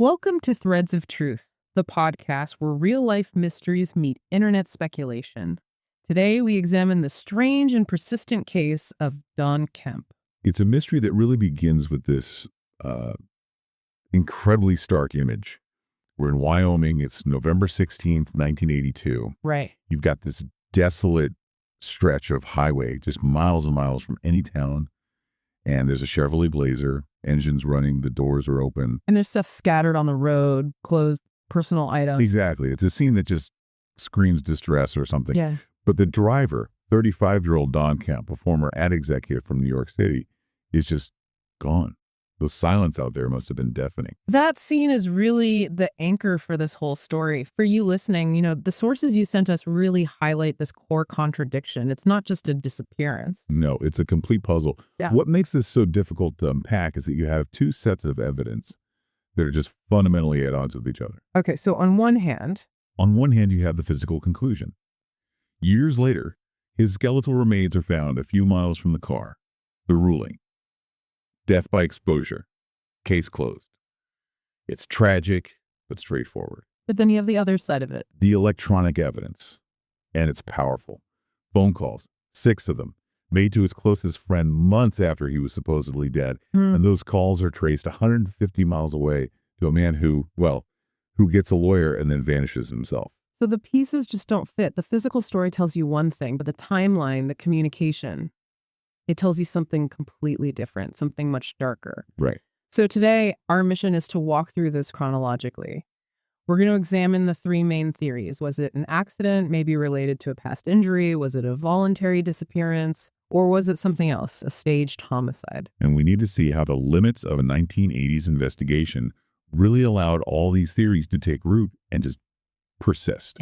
Welcome to Threads of Truth, the podcast where real-life mysteries meet internet speculation. Today, we examine the strange and persistent case of Don Kemp. It's a mystery that really begins with this incredibly stark image. We're in Wyoming. It's November 16th, 1982. Right. You've got this desolate stretch of highway, just miles and miles from any town. And there's a Chevrolet Blazer, engines running, the doors are open. And there's stuff scattered on the road, closed, personal items. Exactly. It's a scene that just screams distress or something. Yeah. But the driver, 35-year-old Don Kemp, a former ad executive from New York City, is just gone. The silence out there must have been deafening. That scene is really the anchor for this whole story. For you listening, the sources you sent us really highlight this core contradiction. It's not just a disappearance. No, it's a complete puzzle. Yeah. What makes this so difficult to unpack is that you have two sets of evidence that are just fundamentally at odds with each other. Okay, so on one hand, you have the physical conclusion. Years later, his skeletal remains are found a few miles from the car. The ruling: death by exposure. Case closed. It's tragic, but straightforward. but then you have the other side of it. The electronic evidence, and it's powerful. Phone calls, 6 of them, made to his closest friend months after he was supposedly dead. And those calls are traced 150 miles away to a man who gets a lawyer and then vanishes himself. So the pieces just don't fit. The physical story tells you one thing, but the timeline, the communication, it tells you something completely different, something much darker. Right. So today, our mission is to walk through this chronologically. We're going to examine the 3 main theories. Was it an accident, maybe related to a past injury? Was it a voluntary disappearance? Or was it something else, a staged homicide? And we need to see how the limits of a 1980s investigation really allowed all these theories to take root and just persist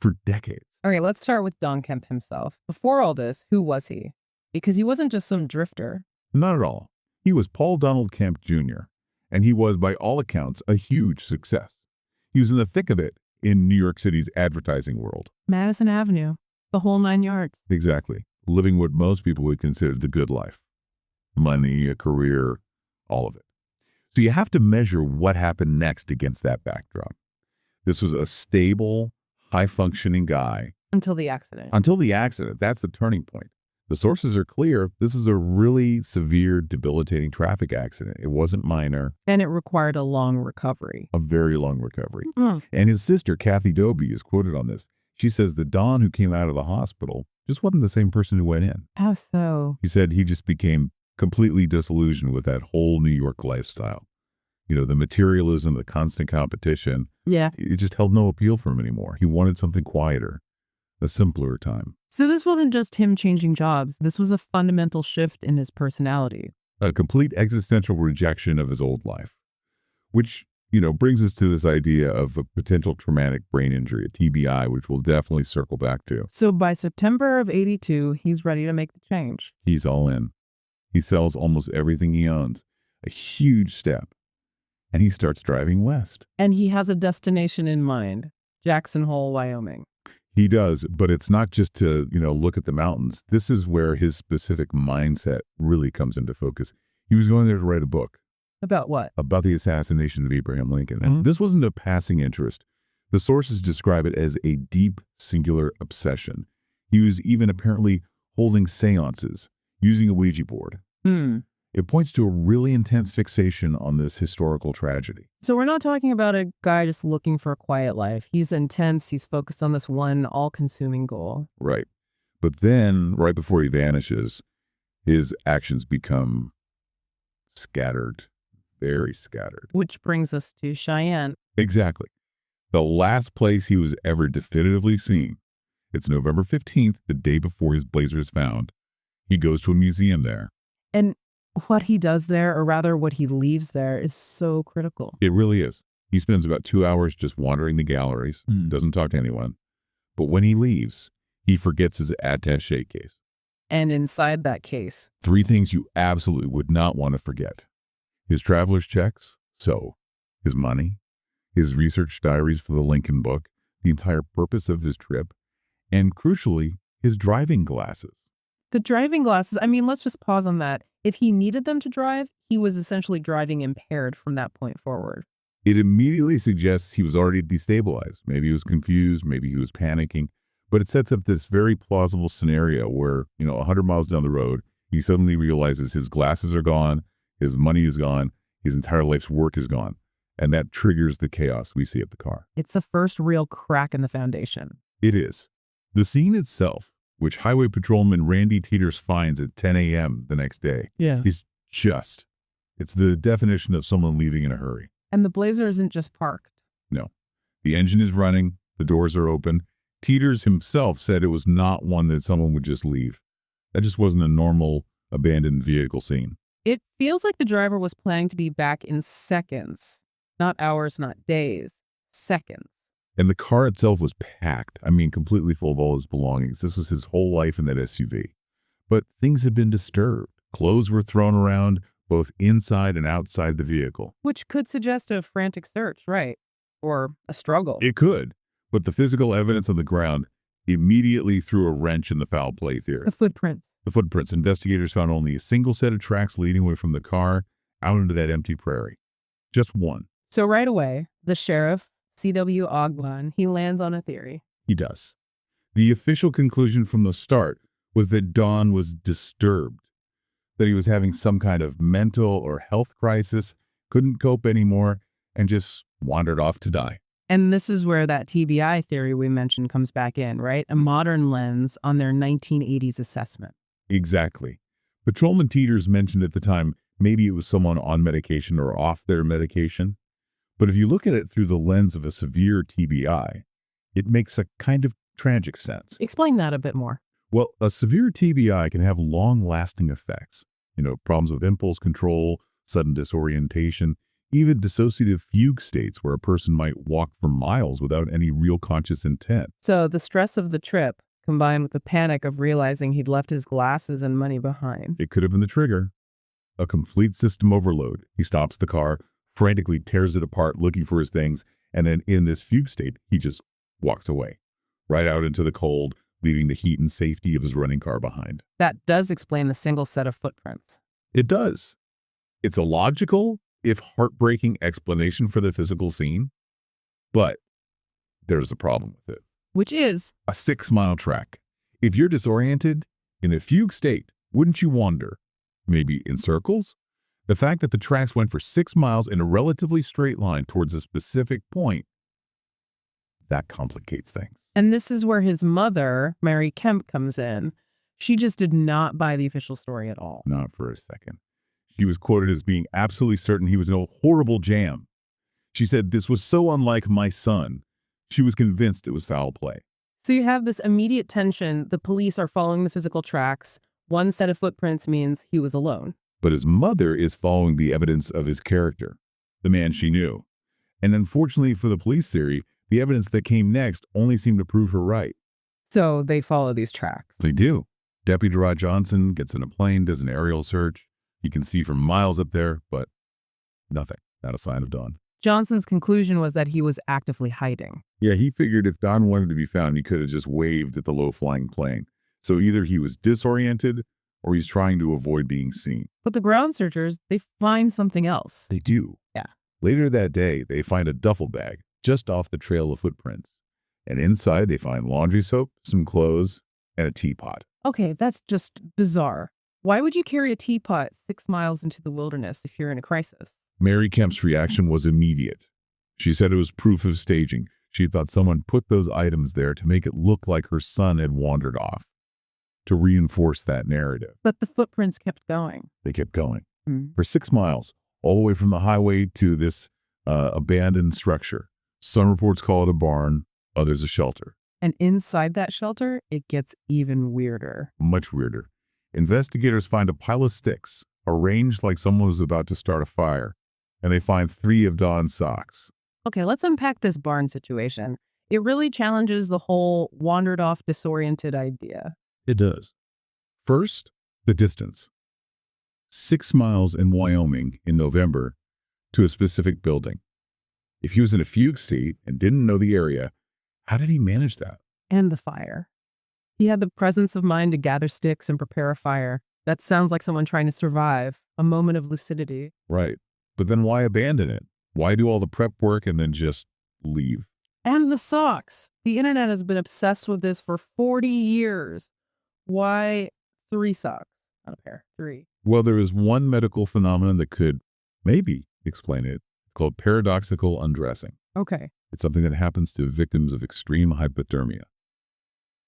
for decades. Okay, let's start with Don Kemp himself. Before all this, who was he? Because he wasn't just some drifter. Not at all. He was Paul Donald Kemp Jr., and he was, by all accounts, a huge success. He was in the thick of it in New York City's advertising world. Madison Avenue, the whole 9 yards. Exactly. Living what most people would consider the good life. Money, a career, all of it. So you have to measure what happened next against that backdrop. This was a stable, high-functioning guy. Until the accident. Until the accident. That's the turning point. The sources are clear. This is a really severe, debilitating traffic accident. It wasn't minor. And it required a long recovery. A very long recovery. And his sister, Kathy Doby, is quoted on this. She says the Don who came out of the hospital just wasn't the same person who went in. How so? He said he just became completely disillusioned with that whole New York lifestyle. The materialism, the constant competition. Yeah. It just held no appeal for him anymore. He wanted something quieter, a simpler time. So this wasn't just him changing jobs. This was a fundamental shift in his personality. A complete existential rejection of his old life, which, brings us to this idea of a potential traumatic brain injury, a TBI, which we'll definitely circle back to. So by September of 82, he's ready to make the change. He's all in. He sells almost everything he owns, a huge step, and he starts driving west. And he has a destination in mind, Jackson Hole, Wyoming. He does, but it's not just to, look at the mountains. This is where his specific mindset really comes into focus. He was going there to write a book. About what? About the assassination of Abraham Lincoln. And this wasn't a passing interest. The sources describe it as a deep, singular obsession. He was even apparently holding seances, using a Ouija board. It points to a really intense fixation on this historical tragedy. So we're not talking about a guy just looking for a quiet life. He's intense. He's focused on this one all-consuming goal. Right. But then, right before he vanishes, his actions become scattered, very scattered. Which brings us to Cheyenne. Exactly. The last place he was ever definitively seen. It's November 15th, the day before his blazer is found. He goes to a museum there. And what he does there, or rather what he leaves there, is so critical. It really is. He spends about 2 hours just wandering the galleries, doesn't talk to anyone. But when he leaves, he forgets his attaché case. And inside that case, 3 things you absolutely would not want to forget. His traveler's checks, so his money, his research diaries for the Lincoln book, the entire purpose of his trip, and crucially, his driving glasses. the driving glasses, let's just pause on that. If he needed them to drive, he was essentially driving impaired from that point forward. It immediately suggests he was already destabilized. Maybe he was confused, maybe he was panicking, but it sets up this very plausible scenario where, 100 miles down the road, he suddenly realizes his glasses are gone, his money is gone, his entire life's work is gone, and that triggers the chaos we see at the car. It's the first real crack in the foundation. It is. The scene itself, which Highway Patrolman Randy Teeters finds at 10 a.m. the next day, is it's the definition of someone leaving in a hurry. And the Blazer isn't just parked. No. The engine is running, the doors are open. Teeters himself said it was not one that someone would just leave. That just wasn't a normal abandoned vehicle scene. It feels like the driver was planning to be back in seconds. Not hours, not days. Seconds. And the car itself was packed. Completely full of all his belongings. This was his whole life in that SUV. But things had been disturbed. Clothes were thrown around, both inside and outside the vehicle. Which could suggest a frantic search, right? Or a struggle. It could. But the physical evidence on the ground immediately threw a wrench in the foul play theory. The footprints. The footprints. Investigators found only a single set of tracks leading away from the car out into that empty prairie. Just one. So right away, the sheriff, C.W. Ogban, he lands on a theory. He does. The official conclusion from the start was that Don was disturbed, that he was having some kind of mental or health crisis, couldn't cope anymore, and just wandered off to die. And this is where that TBI theory we mentioned comes back in, right? A modern lens on their 1980s assessment. Exactly. Patrolman Teeters mentioned at the time maybe it was someone on medication or off their medication. But if you look at it through the lens of a severe TBI, it makes a kind of tragic sense. Explain that a bit more. Well, a severe TBI can have long-lasting effects. Problems with impulse control, sudden disorientation, even dissociative fugue states where a person might walk for miles without any real conscious intent. So the stress of the trip, combined with the panic of realizing he'd left his glasses and money behind. It could have been the trigger. A complete system overload. He stops the car, frantically tears it apart looking for his things, and then in this fugue state, he just walks away, right out into the cold, leaving the heat and safety of his running car behind. That does explain the single set of footprints. It does. It's a logical, if heartbreaking explanation for the physical scene, but there's a problem with it. Which is? A 6-mile track. If you're disoriented, in a fugue state, wouldn't you wander? Maybe in circles? The fact that the tracks went for 6 miles in a relatively straight line towards a specific point, that complicates things. And this is where his mother, Mary Kemp, comes in. She just did not buy the official story at all. Not for a second. She was quoted as being absolutely certain he was in a horrible jam. She said, "This was so unlike my son." She was convinced it was foul play. So you have this immediate tension. The police are following the physical tracks. One set of footprints means he was alone. But his mother is following the evidence of his character, the man she knew. And unfortunately for the police theory, the evidence that came next only seemed to prove her right. So they follow these tracks. They do. Deputy Rod Johnson gets in a plane, does an aerial search. You can see for miles up there, but nothing. Not a sign of Don. Johnson's conclusion was that he was actively hiding. Yeah, he figured if Don wanted to be found, he could have just waved at the low-flying plane. So either he was disoriented or he's trying to avoid being seen. But the ground searchers, they find something else. They do. Yeah. Later that day, they find a duffel bag just off the trail of footprints. And inside, they find laundry soap, some clothes, and a teapot. Okay, that's just bizarre. Why would you carry a teapot 6 miles into the wilderness if you're in a crisis? Mary Kemp's reaction was immediate. She said it was proof of staging. She thought someone put those items there to make it look like her son had wandered off, to reinforce that narrative. But the footprints kept going. They kept going. For 6 miles, all the way from the highway to this abandoned structure. Some reports call it a barn, others a shelter. And inside that shelter, it gets even weirder. Much weirder. Investigators find a pile of sticks, arranged like someone was about to start a fire, and they find 3 of Don's socks. Okay, let's unpack this barn situation. It really challenges the whole wandered off disoriented idea. It does. First, the distance. 6 miles in Wyoming in November to a specific building. If he was in a fugue state and didn't know the area, how did he manage that? And the fire. He had the presence of mind to gather sticks and prepare a fire. That sounds like someone trying to survive, a moment of lucidity. Right. But then why abandon it? Why do all the prep work and then just leave? And the socks. The internet has been obsessed with this for 40 years. Why 3 socks? Not a pair, 3. Well, there is one medical phenomenon that could maybe explain it. It's called paradoxical undressing. Okay. It's something that happens to victims of extreme hypothermia.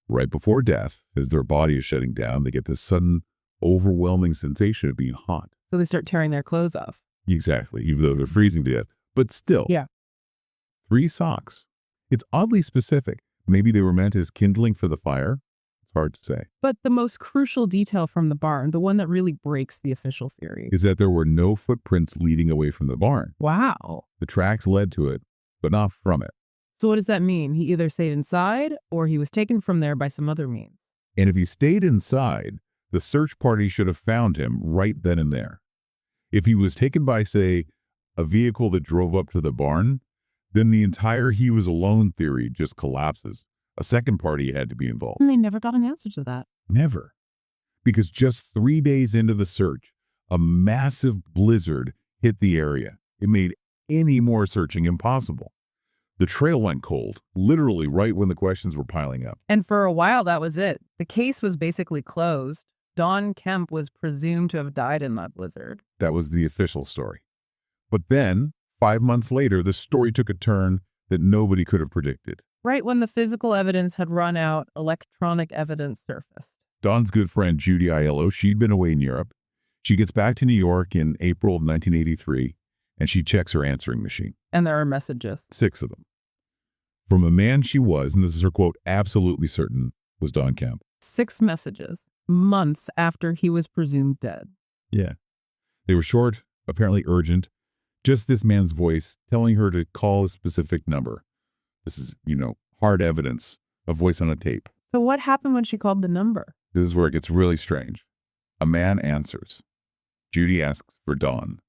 Right before death, as their body is shutting down, they get this sudden, overwhelming sensation of being hot. So they start tearing their clothes off. Exactly, even though they're freezing to death. But still, Yeah. 3 socks. It's oddly specific. Maybe they were meant as kindling for the fire. It's hard to say. But the most crucial detail from the barn, the one that really breaks the official theory. Is that there were no footprints leading away from the barn. Wow. The tracks led to it, but not from it. So what does that mean? He either stayed inside or he was taken from there by some other means. And if he stayed inside, the search party should have found him right then and there. If he was taken by, say, a vehicle that drove up to the barn, then the entire he was alone theory just collapses. A second party had to be involved. And they never got an answer to that. Never. Because just 3 days into the search, a massive blizzard hit the area. It made any more searching impossible. The trail went cold, literally right when the questions were piling up. And for a while, that was it. The case was basically closed. Don Kemp was presumed to have died in that blizzard. That was the official story. But then, 5 months later, the story took a turn that nobody could have predicted. Right when the physical evidence had run out, electronic evidence surfaced. Don's good friend, Judy Aiello, she'd been away in Europe. She gets back to New York in April of 1983, and she checks her answering machine. And there are messages. 6 of them. From a man she was, and this is her quote, absolutely certain, was Don Kemp. 6 messages, months after he was presumed dead. Yeah. They were short, apparently urgent. Just this man's voice telling her to call a specific number. This is, hard evidence, a voice on a tape. So what happened when she called the number? This is where it gets really strange. A man answers. Judy asks for Don.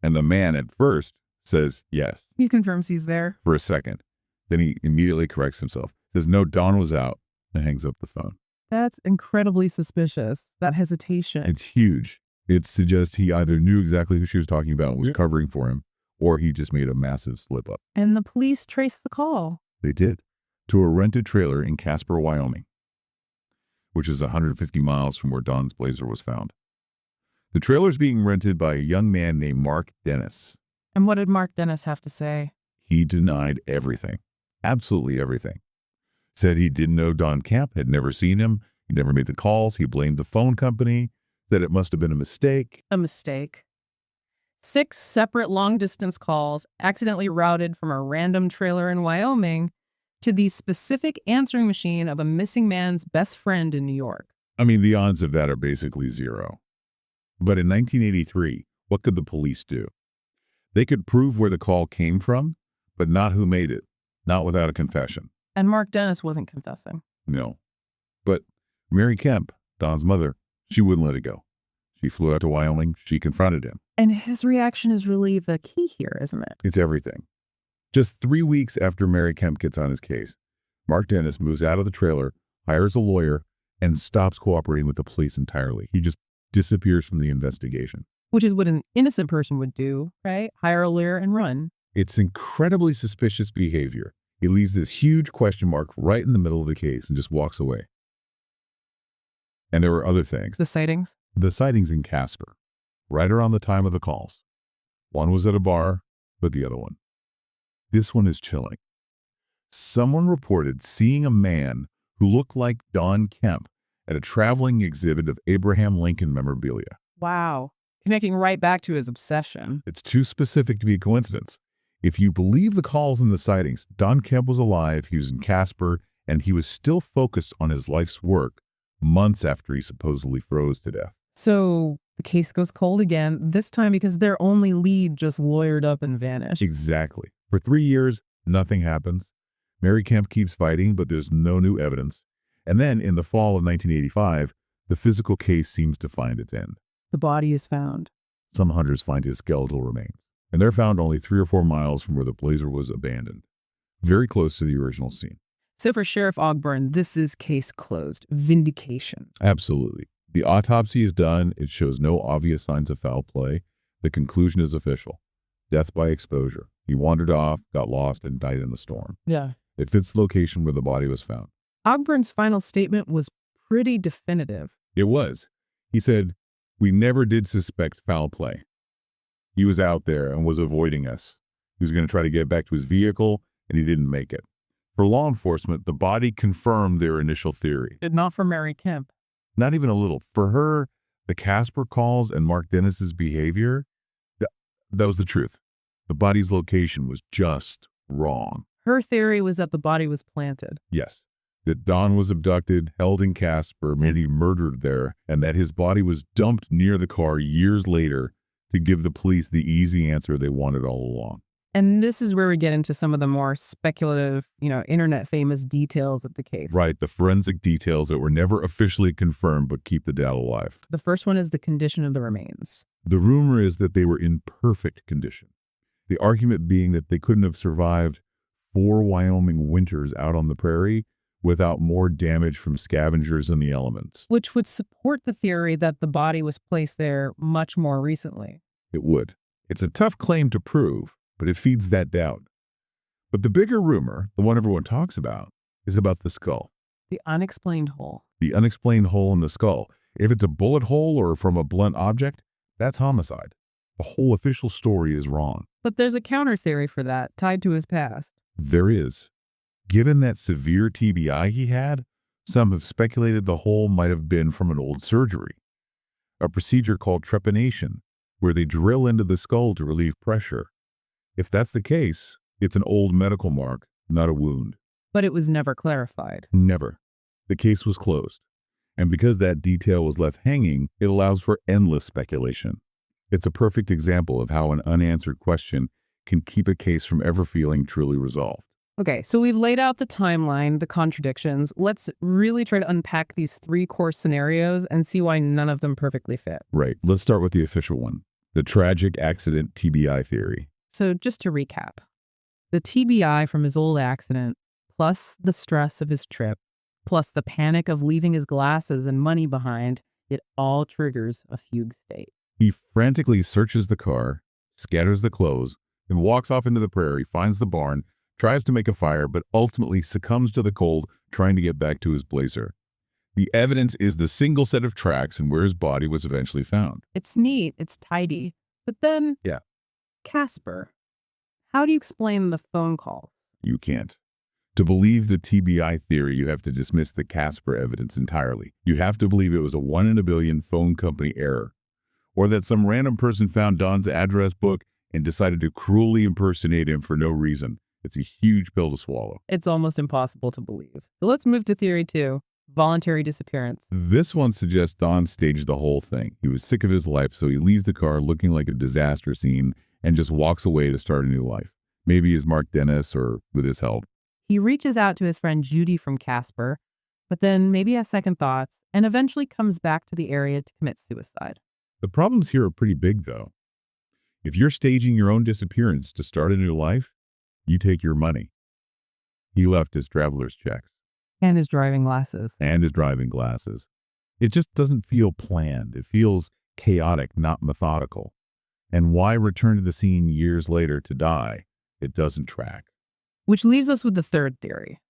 And the man at first says yes. He confirms he's there. For a second. Then he immediately corrects himself. Says, no, Don was out, and hangs up the phone. That's incredibly suspicious, that hesitation. It's huge. It suggests he either knew exactly who she was talking about and was covering for him, or he just made a massive slip up. And the police traced the call. They did. To a rented trailer in Casper, Wyoming, which is 150 miles from where Don's blazer was found. The trailer's being rented by a young man named Mark Dennis. And what did Mark Dennis have to say? He denied everything. Absolutely everything. Said he didn't know Don Kemp, had never seen him, he never made the calls, he blamed the phone company, said it must have been a mistake. A mistake. 6 separate long-distance calls accidentally routed from a random trailer in Wyoming to the specific answering machine of a missing man's best friend in New York. I mean, the odds of that are basically 0. But in 1983, what could the police do? They could prove where the call came from, but not who made it, not without a confession. And Mark Dennis wasn't confessing. No. But Mary Kemp, Don's mother, she wouldn't let it go. She flew out to Wyoming. She confronted him. And his reaction is really the key here, isn't it? It's everything. Just 3 weeks after Mary Kemp gets on his case, Mark Dennis moves out of the trailer, hires a lawyer, and stops cooperating with the police entirely. He just disappears from the investigation. Which is what an innocent person would do, right? Hire a lawyer and run. It's incredibly suspicious behavior. He leaves this huge question mark right in the middle of the case and just walks away. And there were other things. The sightings? The sightings in Casper, right around the time of the calls. One was at a bar, but the other one. This one is chilling. Someone reported seeing a man who looked like Don Kemp at a traveling exhibit of Abraham Lincoln memorabilia. Wow. Connecting right back to his obsession. It's too specific to be a coincidence. If you believe the calls and the sightings, Don Kemp was alive, he was in Casper, and he was still focused on his life's work months after he supposedly froze to death. So the case goes cold again, this time because their only lead just lawyered up and vanished. Exactly. For 3 years, nothing happens. Mary Kemp keeps fighting, but there's no new evidence. And then, in the fall of 1985, the physical case seems to find its end. The body is found. Some hunters find his skeletal remains, and they're found only 3 or 4 miles from where the blazer was abandoned, very close to the original scene. So for Sheriff Ogburn, this is case closed. Vindication. Absolutely. The autopsy is done. It shows no obvious signs of foul play. The conclusion is official. Death by exposure. He wandered off, got lost, and died in the storm. Yeah. It fits the location where the body was found. Ogburn's final statement was pretty definitive. It was. He said, "We never did suspect foul play. He was out there and was avoiding us. He was going to try to get back to his vehicle, and he didn't make it." For law enforcement, the body confirmed their initial theory. Not for Mary Kemp. Not even a little. For her, the Casper calls and Mark Dennis's behavior, that was the truth. The body's location was just wrong. Her theory was that the body was planted. Yes. That Don was abducted, held in Casper, maybe murdered there, and that his body was dumped near the car years later to give the police the easy answer they wanted all along. And this is where we get into some of the more speculative, internet famous details of the case. Right, the forensic details that were never officially confirmed but keep the doubt alive. The first one is the condition of the remains. The rumor is that they were in perfect condition. The argument being that they couldn't have survived 4 Wyoming winters out on the prairie without more damage from scavengers and the elements. Which would support the theory that the body was placed there much more recently. It would. It's a tough claim to prove, but it feeds that doubt. But the bigger rumor, the one everyone talks about, is about the skull. The unexplained hole. The unexplained hole in the skull. If it's a bullet hole or from a blunt object, that's homicide. The whole official story is wrong. But there's a counter theory for that, tied to his past. There is. Given that severe TBI he had, some have speculated the hole might have been from an old surgery, a procedure called trepanation, where they drill into the skull to relieve pressure. If that's the case, it's an old medical mark, not a wound. But it was never clarified. Never. The case was closed. And because that detail was left hanging, it allows for endless speculation. It's a perfect example of how an unanswered question can keep a case from ever feeling truly resolved. Okay, so we've laid out the timeline, the contradictions. Let's really try to unpack these 3 core scenarios and see why none of them perfectly fit. Right. Let's start with the official one, the tragic accident TBI theory. So just to recap, the TBI from his old accident, plus the stress of his trip, plus the panic of leaving his glasses and money behind, it all triggers a fugue state. He frantically searches the car, scatters the clothes, and walks off into the prairie, finds the barn, tries to make a fire, but ultimately succumbs to the cold, trying to get back to his blazer. The evidence is the single set of tracks and where his body was eventually found. It's neat, it's tidy, but then... Yeah. Casper. How do you explain the phone calls? You can't. To believe the TBI theory, you have to dismiss the Casper evidence entirely. You have to believe it was a 1 in a billion phone company error, or that some random person found Don's address book and decided to cruelly impersonate him for no reason. It's a huge pill to swallow. It's almost impossible to believe. So let's move to theory 2, voluntary disappearance. This one suggests Don staged the whole thing. He was sick of his life, so he leaves the car looking like a disaster scene and just walks away to start a new life. Maybe as Mark Dennis or with his help. He reaches out to his friend Judy from Casper, but then maybe has second thoughts and eventually comes back to the area to commit suicide. The problems here are pretty big, though. If you're staging your own disappearance to start a new life, you take your money. He left his traveler's checks. And his driving glasses. And his driving glasses. It just doesn't feel planned. It feels chaotic, not methodical. And why return to the scene years later to die? It doesn't track. Which leaves us with the third theory,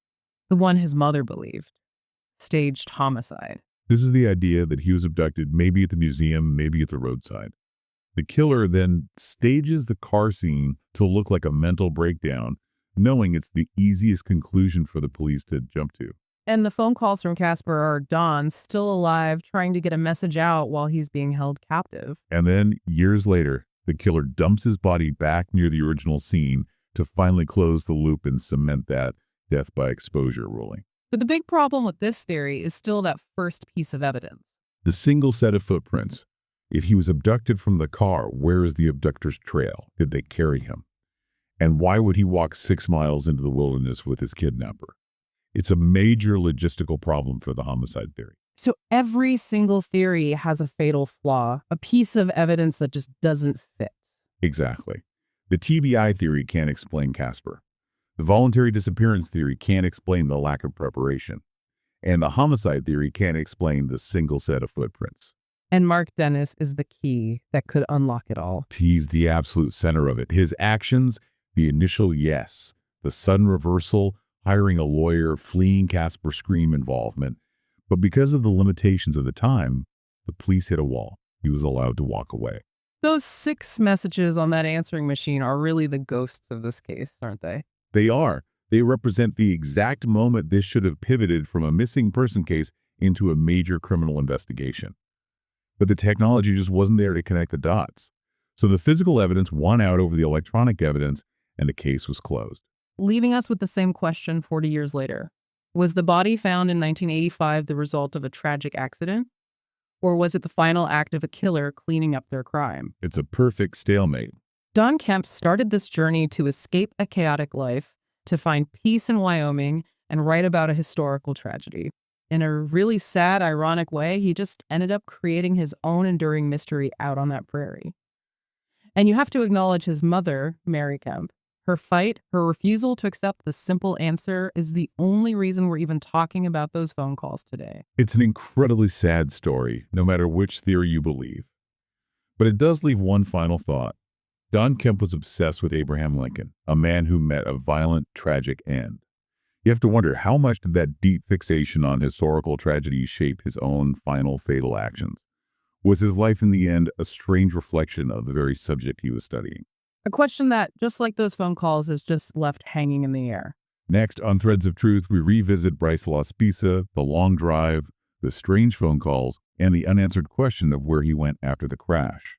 the one his mother believed, staged homicide. This is the idea that he was abducted maybe at the museum, maybe at the roadside. The killer then stages the car scene to look like a mental breakdown, knowing it's the easiest conclusion for the police to jump to. And the phone calls from Casper are Don, still alive, trying to get a message out while he's being held captive. And then, years later, the killer dumps his body back near the original scene to finally close the loop and cement that death by exposure ruling. But the big problem with this theory is still that first piece of evidence. The single set of footprints. If he was abducted from the car, where is the abductor's trail? Did they carry him? And why would he walk 6 miles into the wilderness with his kidnapper? It's a major logistical problem for the homicide theory. So every single theory has a fatal flaw, a piece of evidence that just doesn't fit. Exactly. The TBI theory can't explain Casper. The voluntary disappearance theory can't explain the lack of preparation. And the homicide theory can't explain the single set of footprints. And Mark Dennis is the key that could unlock it all. He's the absolute center of it. His actions, the initial yes, the sudden reversal, hiring a lawyer, fleeing Casper Scream involvement. But because of the limitations of the time, the police hit a wall. He was allowed to walk away. Those 6 messages on that answering machine are really the ghosts of this case, aren't they? They are. They represent the exact moment this should have pivoted from a missing person case into a major criminal investigation. But the technology just wasn't there to connect the dots. So the physical evidence won out over the electronic evidence, and the case was closed. Leaving us with the same question 40 years later. Was the body found in 1985 the result of a tragic accident? Or was it the final act of a killer cleaning up their crime? It's a perfect stalemate. Don Kemp started this journey to escape a chaotic life, to find peace in Wyoming, and write about a historical tragedy. In a really sad, ironic way, he just ended up creating his own enduring mystery out on that prairie. And you have to acknowledge his mother, Mary Kemp. Her fight, her refusal to accept the simple answer is the only reason we're even talking about those phone calls today. It's an incredibly sad story, no matter which theory you believe. But it does leave one final thought. Don Kemp was obsessed with Abraham Lincoln, a man who met a violent, tragic end. You have to wonder, how much did that deep fixation on historical tragedy shape his own final fatal actions? Was his life in the end a strange reflection of the very subject he was studying? A question that, just like those phone calls, is just left hanging in the air. Next, on Threads of Truth, we revisit Bryce Laspisa, the long drive, the strange phone calls, and the unanswered question of where he went after the crash.